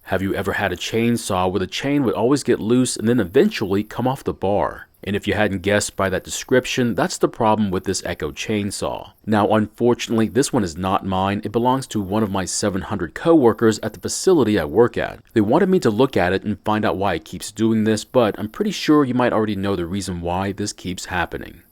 Have you ever had a chainsaw where the chain would always get loose and then eventually come off the bar? And if you hadn't guessed by that description, that's the problem with this Echo chainsaw. Now, unfortunately, this one is not mine. It belongs to one of my 700 coworkers at the facility I work at. They wanted me to look at it and find out why it keeps doing this, but I'm pretty sure you might already know the reason why this keeps happening.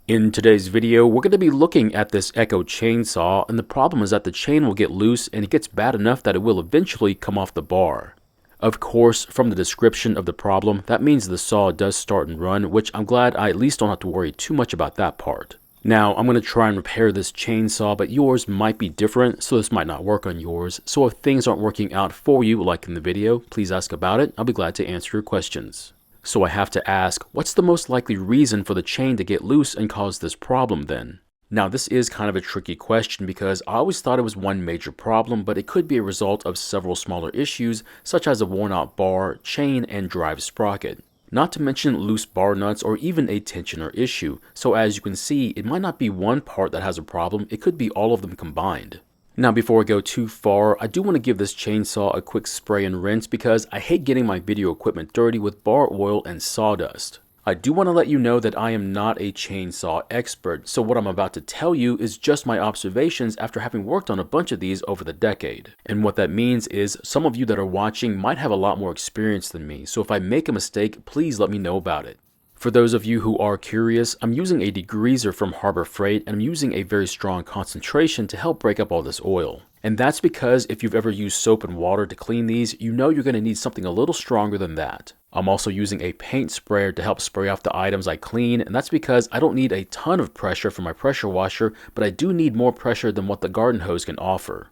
In today's video, we're going to be looking at this Echo chainsaw, and the problem is that the chain will get loose and it gets bad enough that it will eventually come off the bar. Of course, from the description of the problem, that means the saw does start and run, which I'm glad I at least don't have to worry too much about that part. Now, I'm going to try and repair this chainsaw, but yours might be different, so this might not work on yours. So if things aren't working out for you, like in the video, please ask about it. I'll be glad to answer your questions. So I have to ask, what's the most likely reason for the chain to get loose and cause this problem then? Now, this is kind of a tricky question because I always thought it was one major problem, but it could be a result of several smaller issues such as a worn out bar, chain, and drive sprocket. Not to mention loose bar nuts or even a tensioner issue. So as you can see, it might not be one part that has a problem, it could be all of them combined. Now, before I go too far, I do want to give this chainsaw a quick spray and rinse because I hate getting my video equipment dirty with bar oil and sawdust. I do want to let you know that I am not a chainsaw expert, so what I'm about to tell you is just my observations after having worked on a bunch of these over the decade. And what that means is some of you that are watching might have a lot more experience than me, so if I make a mistake, please let me know about it. For those of you who are curious, I'm using a degreaser from Harbor Freight and I'm using a very strong concentration to help break up all this oil. And that's because if you've ever used soap and water to clean these, you know you're going to need something a little stronger than that. I'm also using a paint sprayer to help spray off the items I clean, and that's because I don't need a ton of pressure from my pressure washer, but I do need more pressure than what the garden hose can offer.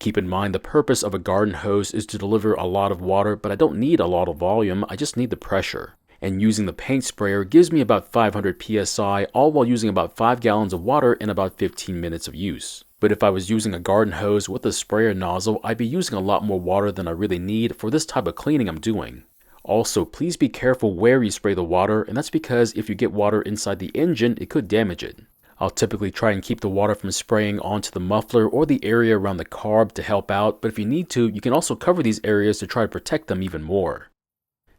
Keep in mind the purpose of a garden hose is to deliver a lot of water, but I don't need a lot of volume, I just need the pressure. And using the paint sprayer gives me about 500 psi, all while using about 5 gallons of water in about 15 minutes of use. But if I was using a garden hose with a sprayer nozzle, I'd be using a lot more water than I really need for this type of cleaning I'm doing. Also, please be careful where you spray the water, and that's because if you get water inside the engine, it could damage it. I'll typically try and keep the water from spraying onto the muffler or the area around the carb to help out, but if you need to, you can also cover these areas to try to protect them even more.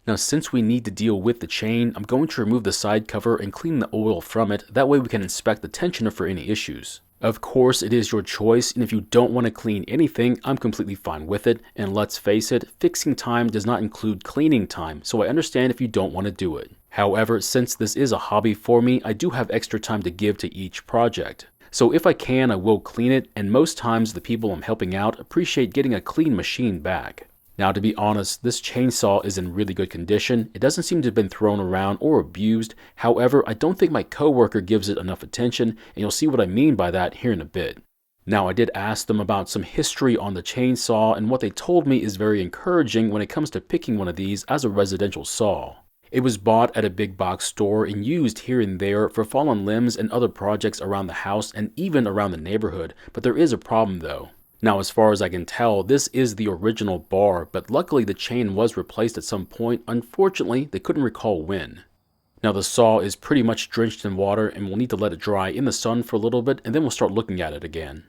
Now, since we need to deal with the chain, I'm going to remove the side cover and clean the oil from it, that way we can inspect the tensioner for any issues. Of course, it is your choice, and if you don't want to clean anything, I'm completely fine with it, and let's face it, fixing time does not include cleaning time, so I understand if you don't want to do it. However, since this is a hobby for me, I do have extra time to give to each project. So if I can, I will clean it, and most times the people I'm helping out appreciate getting a clean machine back. Now, to be honest, this chainsaw is in really good condition. It doesn't seem to have been thrown around or abused. However, I don't think my coworker gives it enough attention, and you'll see what I mean by that here in a bit. Now, I did ask them about some history on the chainsaw, and what they told me is very encouraging when it comes to picking one of these as a residential saw. It was bought at a big box store and used here and there for fallen limbs and other projects around the house and even around the neighborhood, but there is a problem though. Now, as far as I can tell, this is the original bar, but luckily the chain was replaced at some point. Unfortunately, they couldn't recall when. Now, the saw is pretty much drenched in water and we'll need to let it dry in the sun for a little bit and then we'll start looking at it again.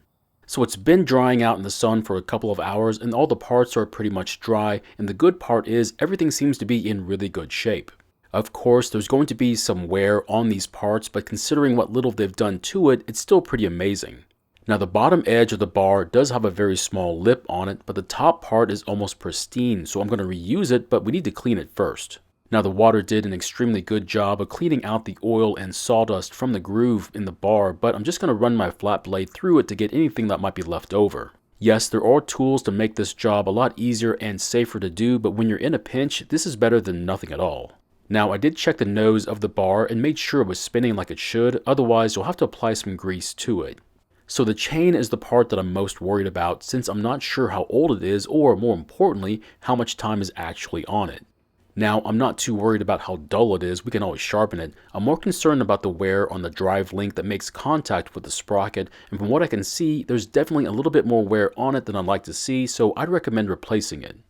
So it's been drying out in the sun for a couple of hours and all the parts are pretty much dry, and the good part is everything seems to be in really good shape. Of course, there's going to be some wear on these parts, but considering what little they've done to it, it's still pretty amazing. Now, the bottom edge of the bar does have a very small lip on it, but the top part is almost pristine, so I'm going to reuse it, but we need to clean it first. Now, the water did an extremely good job of cleaning out the oil and sawdust from the groove in the bar, but I'm just going to run my flat blade through it to get anything that might be left over. Yes, there are tools to make this job a lot easier and safer to do, but when you're in a pinch, this is better than nothing at all. Now, I did check the nose of the bar and made sure it was spinning like it should, otherwise you'll have to apply some grease to it. So the chain is the part that I'm most worried about since I'm not sure how old it is or, more importantly, how much time is actually on it. Now, I'm not too worried about how dull it is, we can always sharpen it. I'm more concerned about the wear on the drive link that makes contact with the sprocket, and from what I can see, there's definitely a little bit more wear on it than I'd like to see, so I'd recommend replacing it.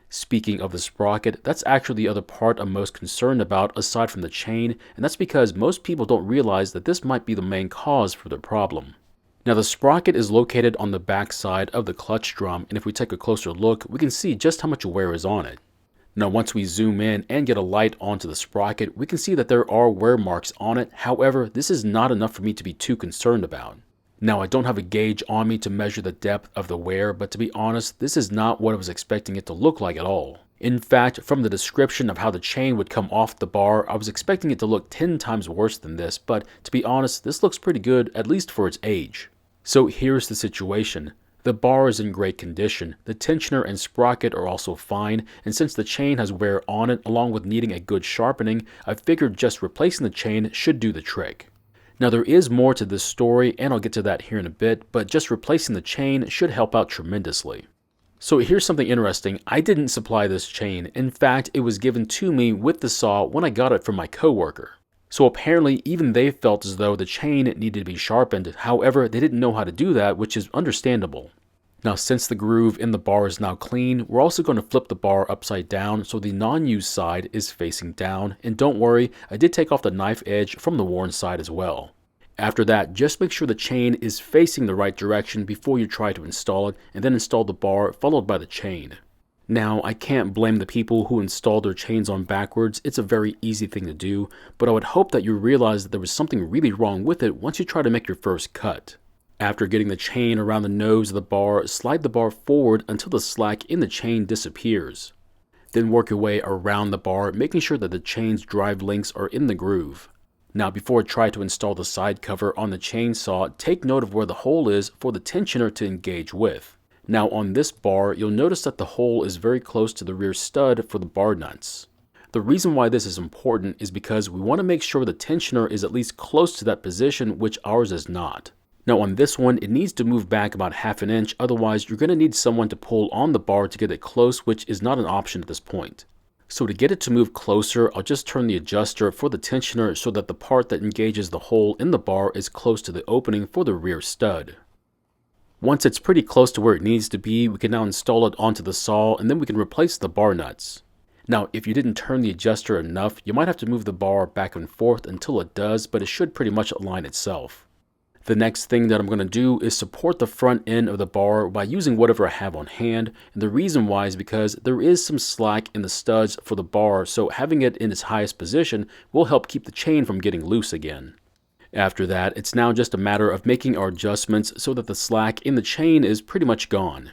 Speaking of the sprocket, that's actually the other part I'm most concerned about aside from the chain, and that's because most people don't realize that this might be the main cause for their problem. Now the sprocket is located on the back side of the clutch drum, and if we take a closer look, we can see just how much wear is on it. Now once we zoom in and get a light onto the sprocket, we can see that there are wear marks on it. However, this is not enough for me to be too concerned about. Now I don't have a gauge on me to measure the depth of the wear, but to be honest, this is not what I was expecting it to look like at all. In fact, from the description of how the chain would come off the bar, I was expecting it to look 10 times worse than this, but to be honest, this looks pretty good, at least for its age. So here's the situation. The bar is in great condition, the tensioner and sprocket are also fine, and since the chain has wear on it along with needing a good sharpening, I figured just replacing the chain should do the trick. Now there is more to this story, and I'll get to that here in a bit, but just replacing the chain should help out tremendously. So here's something interesting. I didn't supply this chain. In fact, it was given to me with the saw when I got it from my coworker. So apparently even they felt as though the chain needed to be sharpened. However, they didn't know how to do that, which is understandable. Now since the groove in the bar is now clean, we're also going to flip the bar upside down so the non-used side is facing down, and don't worry, I did take off the knife edge from the worn side as well. After that, just make sure the chain is facing the right direction before you try to install it, and then install the bar followed by the chain. Now, I can't blame the people who install their chains on backwards. It's a very easy thing to do, but I would hope that you realize that there was something really wrong with it once you try to make your first cut. After getting the chain around the nose of the bar, slide the bar forward until the slack in the chain disappears. Then work your way around the bar, making sure that the chain's drive links are in the groove. Now before I try to install the side cover on the chainsaw, take note of where the hole is for the tensioner to engage with. Now on this bar, you'll notice that the hole is very close to the rear stud for the bar nuts. The reason why this is important is because we want to make sure the tensioner is at least close to that position, which ours is not. Now on this one, it needs to move back about ½ an inch, otherwise you're going to need someone to pull on the bar to get it close, which is not an option at this point. So to get it to move closer, I'll just turn the adjuster for the tensioner so that the part that engages the hole in the bar is close to the opening for the rear stud. Once it's pretty close to where it needs to be, we can now install it onto the saw, and then we can replace the bar nuts. Now if you didn't turn the adjuster enough, you might have to move the bar back and forth until it does, but it should pretty much align itself. The next thing that I'm going to do is support the front end of the bar by using whatever I have on hand, and the reason why is because there is some slack in the studs for the bar, so having it in its highest position will help keep the chain from getting loose again. After that, it's now just a matter of making our adjustments so that the slack in the chain is pretty much gone.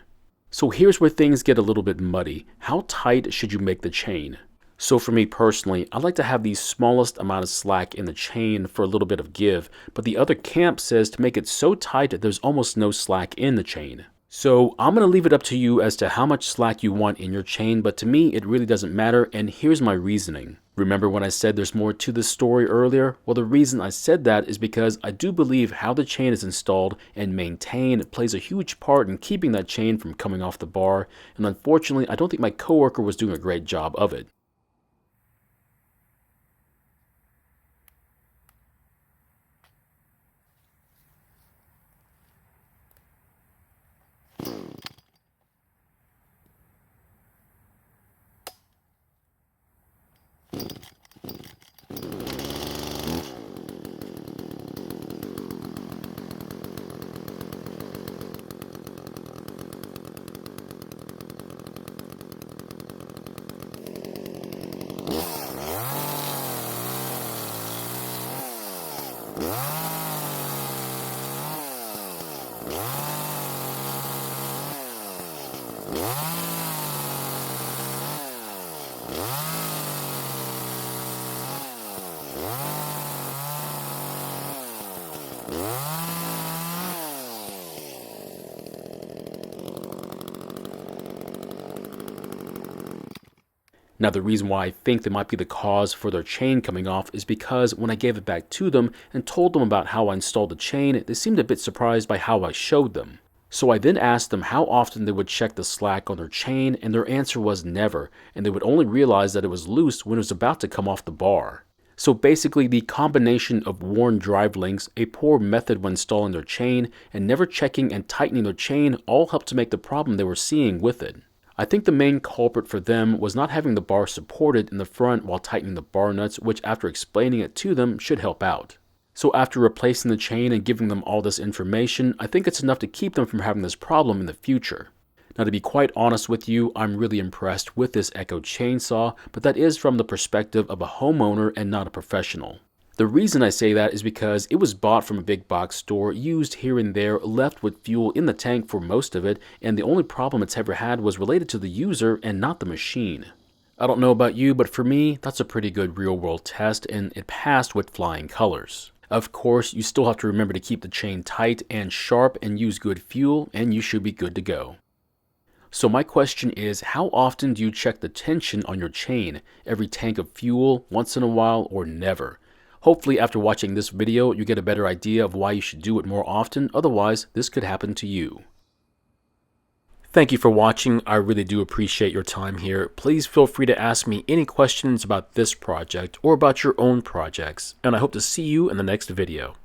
So here's where things get a little bit muddy. How tight should you make the chain? So for me personally, I like to have the smallest amount of slack in the chain for a little bit of give, but the other camp says to make it so tight that there's almost no slack in the chain. So I'm going to leave it up to you as to how much slack you want in your chain, but to me it really doesn't matter, and here's my reasoning. Remember when I said there's more to this story earlier? Well, the reason I said that is because I do believe how the chain is installed and maintained plays a huge part in keeping that chain from coming off the bar, and unfortunately I don't think my coworker was doing a great job of it. Now the reason why I think that might be the cause for their chain coming off is because when I gave it back to them and told them about how I installed the chain, they seemed a bit surprised by how I showed them. So I then asked them how often they would check the slack on their chain, and their answer was never, and they would only realize that it was loose when it was about to come off the bar. So basically the combination of worn drive links, a poor method when installing their chain, and never checking and tightening their chain all helped to make the problem they were seeing with it. I think the main culprit for them was not having the bar supported in the front while tightening the bar nuts, which after explaining it to them should help out. So after replacing the chain and giving them all this information, I think it's enough to keep them from having this problem in the future. Now, to be quite honest with you, I'm really impressed with this Echo chainsaw, but that is from the perspective of a homeowner and not a professional. The reason I say that is because it was bought from a big box store, used here and there, left with fuel in the tank for most of it, and the only problem it's ever had was related to the user and not the machine. I don't know about you, but for me, that's a pretty good real-world test, and it passed with flying colors. Of course, you still have to remember to keep the chain tight and sharp and use good fuel, and you should be good to go. So my question is, how often do you check the tension on your chain? Every tank of fuel, once in a while, or never? Hopefully after watching this video, you get a better idea of why you should do it more often, otherwise this could happen to you. Thank you for watching. I really do appreciate your time here. Please feel free to ask me any questions about this project or about your own projects, and I hope to see you in the next video.